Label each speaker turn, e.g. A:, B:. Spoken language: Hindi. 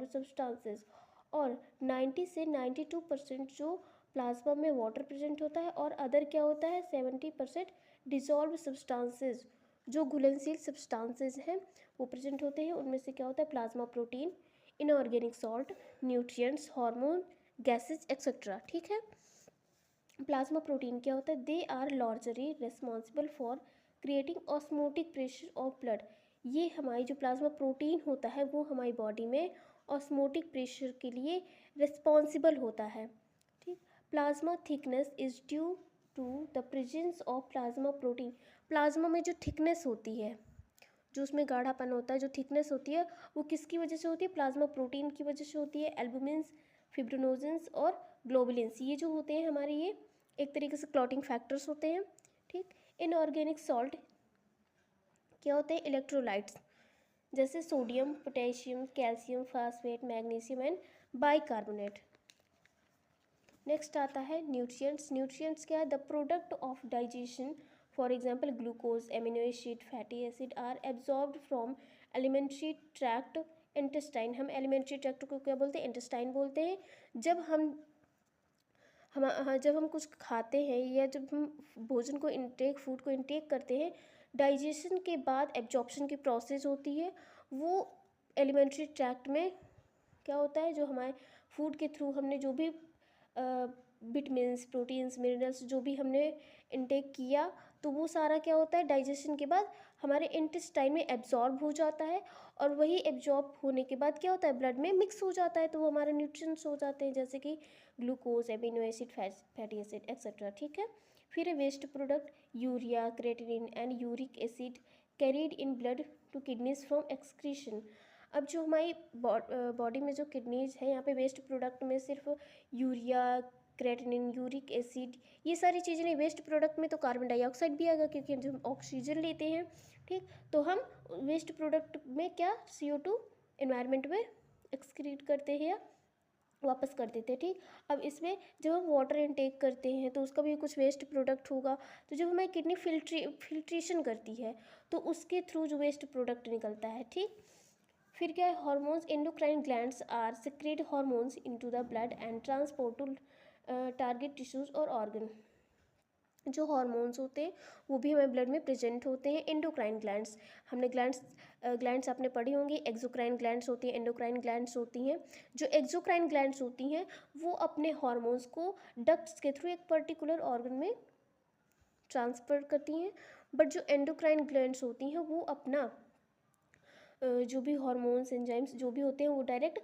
A: सब्सटेंसेस, और 90 से 92% जो प्लाज्मा में वाटर प्रेजेंट होता है, और अदर क्या होता है 70% डिसॉल्व सब्सटेंसेस, जो घुलनशील सब्सटेंसेस हैं वो प्रेजेंट होते हैं। उनमें से क्या होता है plasma protein, inorganic salt, nutrients, hormone, gases etcetera. ठीक है। प्लाज्मा प्रोटीन क्या होता है, they are largely responsible for creating osmotic pressure of blood. ये हमारी जो प्लाज्मा प्रोटीन होता है वो हमारी बॉडी में ऑस्मोटिक प्रेशर के लिए रिस्पॉन्सिबल होता है। ठीक। Plasma thickness is due to the presence of plasma protein. Plasma में जो थिकनेस होती है, जो उसमें गाढ़ापन होता है, जो थिकनेस होती है, वो किसकी वजह से होती है, प्लाज्मा प्रोटीन की वजह से होती है। एल्बुमिन्स, फिब्रिनोजेंस और ग्लोबुलिन्स, ये जो होते हैं हमारे, ये एक तरीके से क्लॉटिंग फैक्टर्स होते हैं। ठीक। इनऑर्गेनिक सॉल्ट क्या होते हैं, इलेक्ट्रोलाइट्स, जैसे sodium, potassium, calcium, phosphate, magnesium and bicarbonate. Next आता है न्यूट्रिएंट्स। न्यूट्रिएंट्स क्या है, the product of digestion, for example glucose, amino acid, fatty acid are absorbed from alimentary tract, intestine. हम एलिमेंट्री ट्रैक्ट को क्या बोलते हैं, इंटेस्टाइन बोलते हैं। जब हम कुछ खाते हैं या जब हम भोजन को इंटेक, फूड को इंटेक करते हैं, डाइजेशन के बाद एब्जॉर्प्शन की प्रोसेस होती है, वो एलिमेंट्री ट्रैक्ट में क्या होता है, जो हमारे फूड के थ्रू हमने जो भी विटामिन्स, प्रोटीन्स, मिनरल्स जो भी हमने इंटेक किया, तो वो सारा क्या होता है डाइजेशन के बाद हमारे इंटेस्टाइन में एब्जॉर्ब हो जाता है, और वही एब्जॉर्ब होने के बाद क्या होता है ब्लड में मिक्स हो जाता है, तो वो हमारे न्यूट्रिएंट्स हो जाते हैं, जैसे कि glucose, amino acid, fatty acid etcetera. ठीक है। फिर है waste product, urea, creatinine and uric acid carried in blood to kidneys from excretion. अब जो हमारी बॉडी में जो किडनीज है, यहाँ पे वेस्ट प्रोडक्ट में सिर्फ यूरिया, क्रेटिनिन, यूरिक एसिड, ये सारी चीज़ें नहीं, वेस्ट प्रोडक्ट में तो कार्बन डाइऑक्साइड भी आएगा, क्योंकि जब हम ऑक्सीजन लेते हैं, ठीक, तो हम वेस्ट प्रोडक्ट में क्या CO2 एनवायरनमेंट में एक्सक्रीट करते हैं या वापस कर देते हैं। ठीक। अब इसमें जब हम वाटर इनटेक करते हैं तो उसका भी कुछ वेस्ट प्रोडक्ट होगा, तो जब हमारी किडनी फिल्ट्रेशन करती है तो उसके थ्रू जो वेस्ट प्रोडक्ट निकलता है। ठीक। फिर क्या है hormones, endocrine glands are secrete hormones into the blood and transport to target tissues और ऑर्गन। जो हार्मोन्स होते हैं वो भी हमारे ब्लड में प्रेजेंट होते हैं। एंडोक्राइन ग्लैंड्स, हमने ग्लैंड्स आपने पढ़ी होंगी, एक्सोक्राइन ग्लैंड्स होती हैं, एंडोक्राइन ग्लैंड्स होती हैं। जो एक्सोक्राइन ग्लैंड्स होती हैं वो अपने हार्मोन्स को डक्ट्स के थ्रू एक पर्टिकुलर ऑर्गन में ट्रांसफर करती हैं, बट जो एंडोक्राइन ग्लैंड्स होती हैं वो अपना जो भी हार्मोन्स, एंजाइम्स जो भी होते हैं वो डायरेक्ट